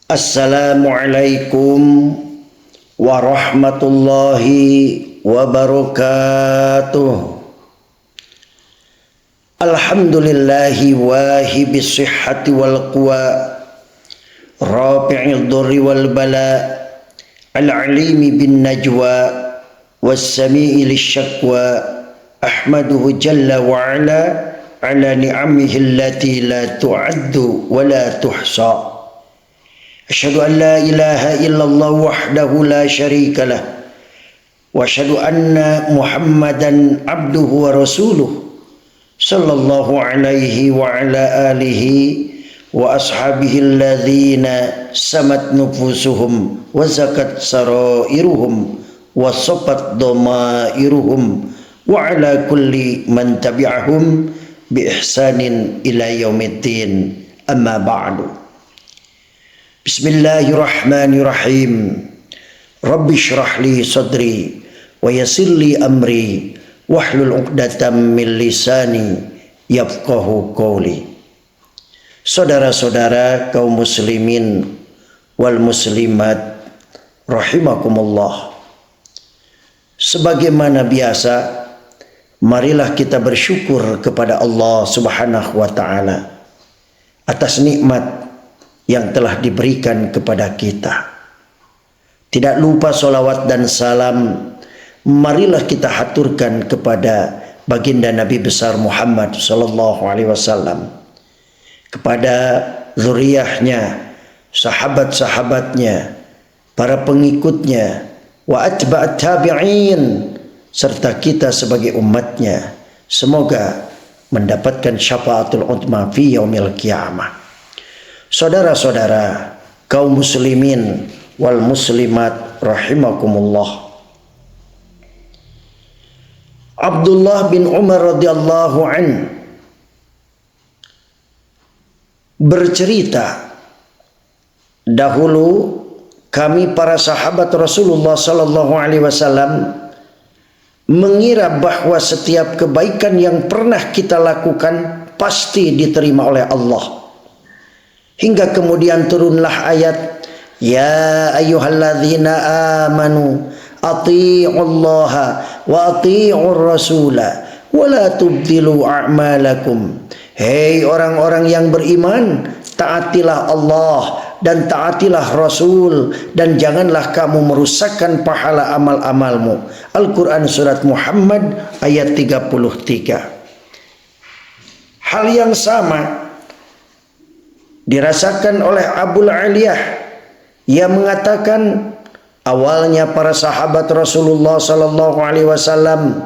Assalamualaikum warahmatullahi wabarakatuh. Alhamdulillahi wahibis sihhati wal quwa, rafi'id dhurri wal bala, al-alimi bin najwa, was-sami'i lisyakwa. Ahmaduhu jalla wa ala ni'amihi allati la tu'addu wa la tuhsa. Asyhadu an la ilaha illallah wahdahu la syarika lah, wa asyhadu anna Muhammadan abduhu wa rasuluh sallallahu alaihi wa ala alihi wa ashabihi alladhina samat nufusuhum wa zakat sarairuhum wa safat damairuhum wa ala kulli man tabi'ahum bi ihsanin ila yaumiddin. Amma ba'du. Bismillahirrahmanirrahim. Rabbi syrah li sadri wa yassir li amri wahlul 'uqdatam min lisani yafqahu qawli. Saudara-saudara kaum muslimin wal muslimat rahimakumullah. Sebagaimana biasa, marilah kita bersyukur kepada Allah Subhanahu wa taala atas nikmat yang telah diberikan kepada kita. Tidak lupa salawat dan salam marilah kita haturkan kepada baginda Nabi besar Muhammad sallallahu alaihi wasallam, kepada zuriyahnya, sahabat-sahabatnya, para pengikutnya, wa atba'at tabi'in, serta kita sebagai umatnya. Semoga mendapatkan syafaatul uzma fi yaumil qiyamah. Saudara-saudara kaum muslimin wal muslimat rahimakumullah. Abdullah bin Umar radhiyallahu an bercerita, dahulu kami para sahabat Rasulullah sallallahu alaihi wasallam mengira bahwa setiap kebaikan yang pernah kita lakukan pasti diterima oleh Allah. Hingga kemudian turunlah ayat, ya ayyuhalladzina amanu athi'ullaha wa athi'ur rasula wa la tubdilu a'malakum. Hei orang-orang yang beriman, taatilah Allah dan taatilah Rasul, dan janganlah kamu merusakkan pahala amal-amalmu. Al-Quran surat Muhammad ayat 33. Hal yang sama dirasakan oleh Abul Aliyah. Ia mengatakan, awalnya para sahabat Rasulullah sallallahu alaihi wasallam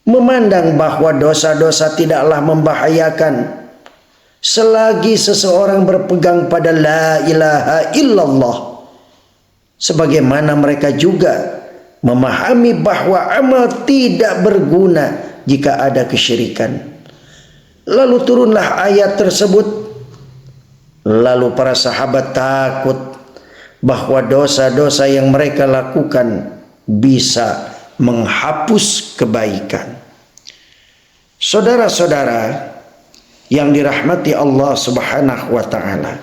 memandang bahwa dosa-dosa tidaklah membahayakan selagi seseorang berpegang pada la ilaha illallah. Sebagaimana mereka juga memahami bahwa amal tidak berguna jika ada kesyirikan. Lalu turunlah ayat tersebut. Lalu para sahabat takut bahwa dosa-dosa yang mereka lakukan bisa menghapus kebaikan. Saudara-saudara yang dirahmati Allah Subhanahu wa taala,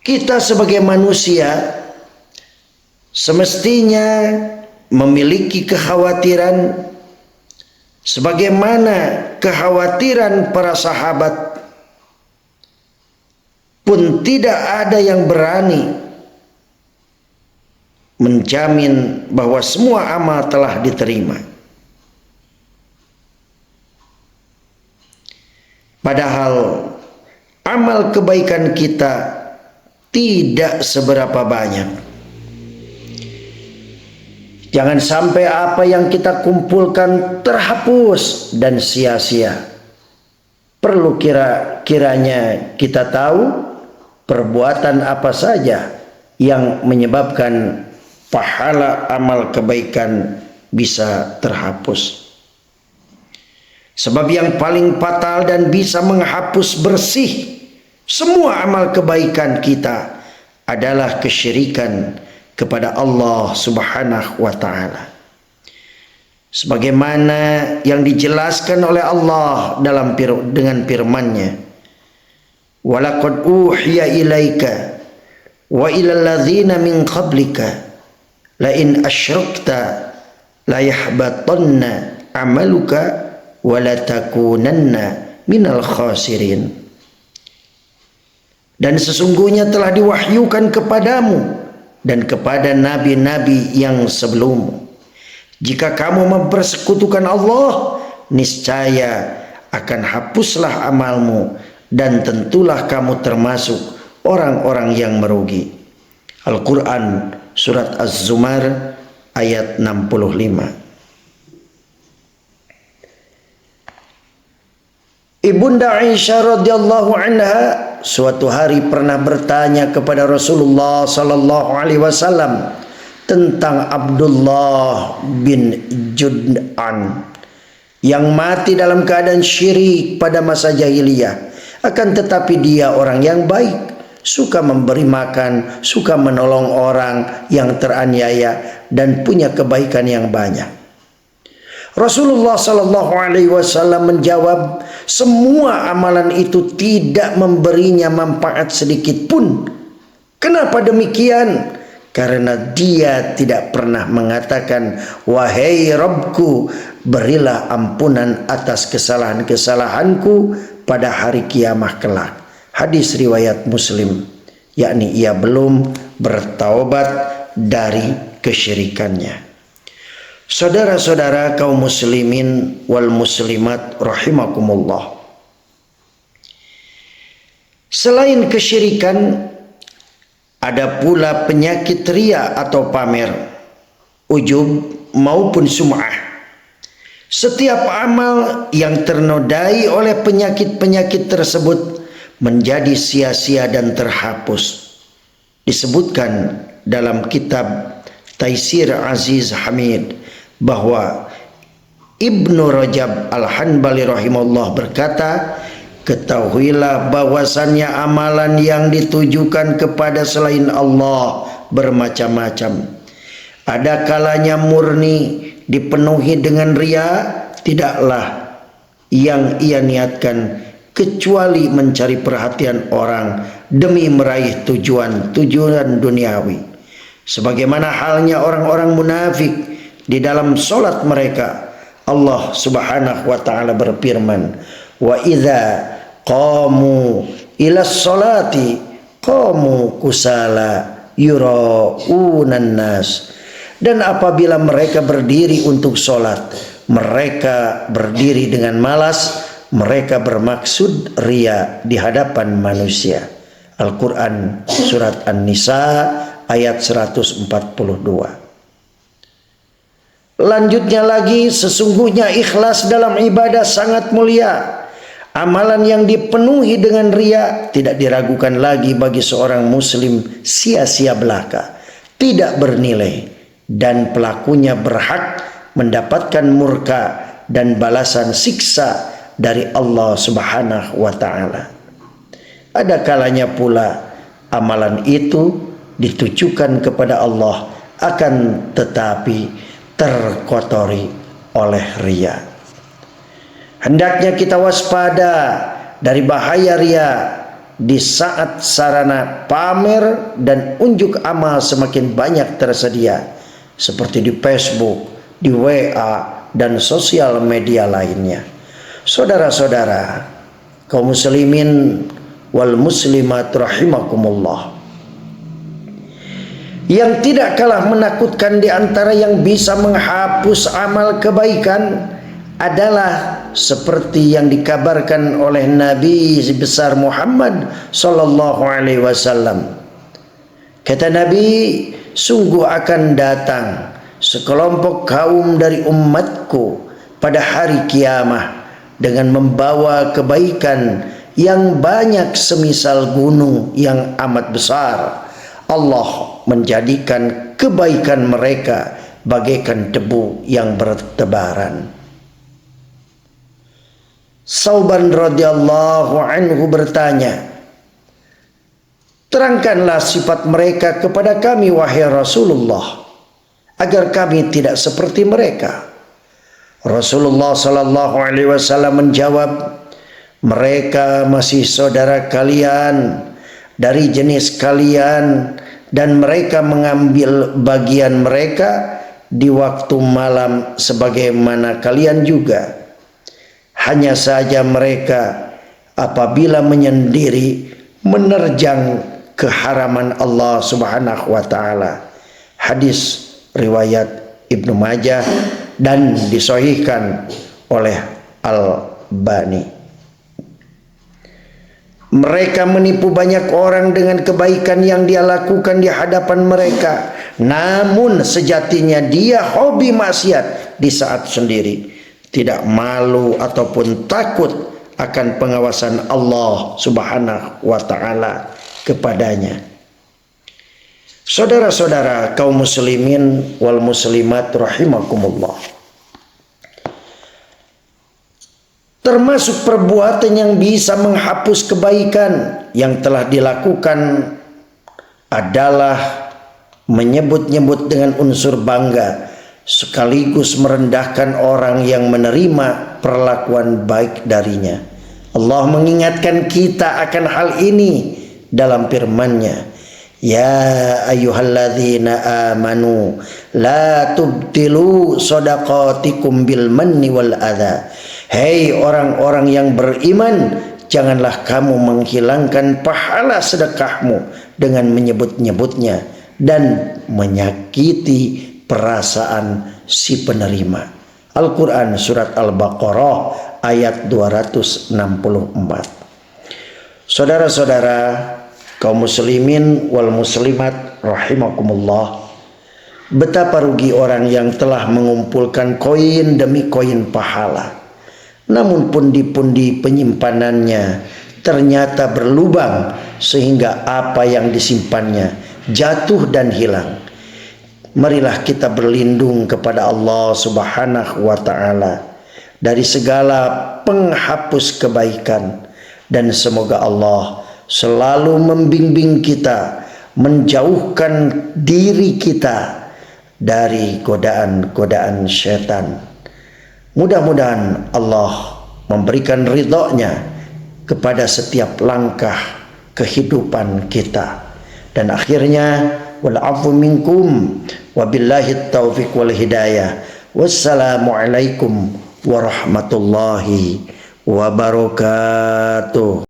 kita sebagai manusia semestinya memiliki kekhawatiran sebagaimana kekhawatiran para sahabat. Pun tidak ada yang berani menjamin bahwa semua amal telah diterima. Padahal amal kebaikan kita tidak seberapa banyak. Jangan sampai apa yang kita kumpulkan terhapus dan sia-sia. Perlu kiranya kita tahu perbuatan apa saja yang menyebabkan pahala amal kebaikan bisa terhapus. Sebab yang paling fatal dan bisa menghapus bersih semua amal kebaikan kita adalah kesyirikan kepada Allah Subhanahu wa taala. sebagaimana yang dijelaskan oleh Allah dengan firman-Nya, walaqad uhiya ilaika wa ilal ladzina min qablika la in asyrakta la yahbatanna amaluka wa la takunanna minal khasirin. Dan sesungguhnya telah diwahyukan kepadamu dan kepada nabi-nabi yang sebelummu, jika kamu mempersekutukan Allah, niscaya akan hapuslah amalmu dan tentulah kamu termasuk orang-orang yang merugi. Al-Quran surat Az-Zumar ayat 65. Ibunda Aisyah radhiyallahu anha suatu hari pernah bertanya kepada Rasulullah sallallahu alaihi wasallam tentang Abdullah bin Jud'an yang mati dalam keadaan syirik pada masa jahiliyah. Akan tetapi dia orang yang baik, suka memberi makan, suka menolong orang yang teraniaya, dan punya kebaikan yang banyak. Rasulullah sallallahu alaihi wasallam menjawab, semua amalan itu tidak memberinya manfaat sedikit pun. Kenapa demikian? Karena dia tidak pernah mengatakan, wahai Rabbku, berilah ampunan atas kesalahan-kesalahanku pada hari kiamah kelak. Hadis riwayat Muslim, yakni ia belum bertaubat dari kesyirikannya. Saudara-saudara kaum muslimin wal muslimat rahimakumullah. Selain kesyirikan, ada pula penyakit riya atau pamer, ujub maupun sum'ah. Setiap amal yang ternodai oleh penyakit-penyakit tersebut menjadi sia-sia dan terhapus. Disebutkan dalam kitab Taisir Aziz Hamid bahwa Ibnu Rajab Al-Hanbali rahimahullah berkata, ketahuilah bahwasannya amalan yang ditujukan kepada selain Allah bermacam-macam. Ada kalanya murni dipenuhi dengan riya, tidaklah yang ia niatkan kecuali mencari perhatian orang demi meraih tujuan duniawi. Sebagaimana halnya orang-orang munafik di dalam solat mereka. Allah subhanahu wa ta'ala berfirman, wa idza qamu ila sholati qamu kusala yura'unan nas. Dan apabila mereka berdiri untuk solat, mereka berdiri dengan malas, mereka bermaksud riya di hadapan manusia. Al-Quran surat An-Nisa ayat 142. Lanjutnya lagi, sesungguhnya ikhlas dalam ibadah sangat mulia. Amalan yang dipenuhi dengan riya tidak diragukan lagi bagi seorang muslim sia-sia belaka, tidak bernilai, dan pelakunya berhak mendapatkan murka dan balasan siksa dari Allah subhanahu wa ta'ala. Ada kalanya pula amalan itu ditujukan kepada Allah, akan tetapi terkotori oleh riya. Hendaknya kita waspada dari bahaya riya di saat sarana pamer dan unjuk amal semakin banyak tersedia, seperti di Facebook, di WA, dan sosial media lainnya. Saudara-saudara kaum muslimin wal muslimat rahimakumullah, yang tidak kalah menakutkan di antara yang bisa menghapus amal kebaikan adalah seperti yang dikabarkan oleh Nabi besar Muhammad sallallahu alaihi wasallam. Kata Nabi, sungguh akan datang sekelompok kaum dari umatku pada hari kiamah dengan membawa kebaikan yang banyak semisal gunung yang amat besar. Allah menjadikan kebaikan mereka bagaikan debu yang bertebaran. Sauban radhiyallahu anhu bertanya, terangkanlah sifat mereka kepada kami wahai Rasulullah, agar kami tidak seperti mereka. Rasulullah sallallahu alaihi wasallam menjawab, mereka masih saudara kalian dari jenis kalian dan mereka mengambil bagian mereka di waktu malam sebagaimana kalian juga. Hanya saja mereka apabila menyendiri menerjang keharaman Allah Subhanahu wa taala. Hadis riwayat Ibnu Majah dan disahihkan oleh Al-Albani. Mereka menipu banyak orang dengan kebaikan yang dia lakukan di hadapan mereka. Namun sejatinya dia hobi maksiat di saat sendiri. Tidak malu ataupun takut akan pengawasan Allah Subhanahu wa ta'ala kepadanya. Saudara-saudara kaum muslimin wal muslimat rahimakumullah. Termasuk perbuatan yang bisa menghapus kebaikan yang telah dilakukan adalah menyebut-nyebut dengan unsur bangga sekaligus merendahkan orang yang menerima perlakuan baik darinya. Allah mengingatkan kita akan hal ini dalam firman-Nya, ya ayyuhalladzina amanu la tubtilu shadaqatikum bil manni wal adza. Hei orang-orang yang beriman, janganlah kamu menghilangkan pahala sedekahmu dengan menyebut-nyebutnya dan menyakiti perasaan si penerima. Al-Quran surat Al-Baqarah ayat 264. Saudara-saudara kaum muslimin wal muslimat rahimakumullah, betapa rugi orang yang telah mengumpulkan koin demi koin pahala, namun pundi-pundi penyimpanannya ternyata berlubang sehingga apa yang disimpannya jatuh dan hilang. Marilah kita berlindung kepada Allah Subhanahu wa ta'ala dari segala penghapus kebaikan, dan semoga Allah selalu membimbing kita, menjauhkan diri kita dari godaan-godaan syaitan. Mudah-mudahan Allah memberikan ridhonya kepada setiap langkah kehidupan kita. Dan akhirnya wal-'afwu minkum wabillahi taufiq wal hidayah. Wassalamualaikum warahmatullahi wabarakatuh.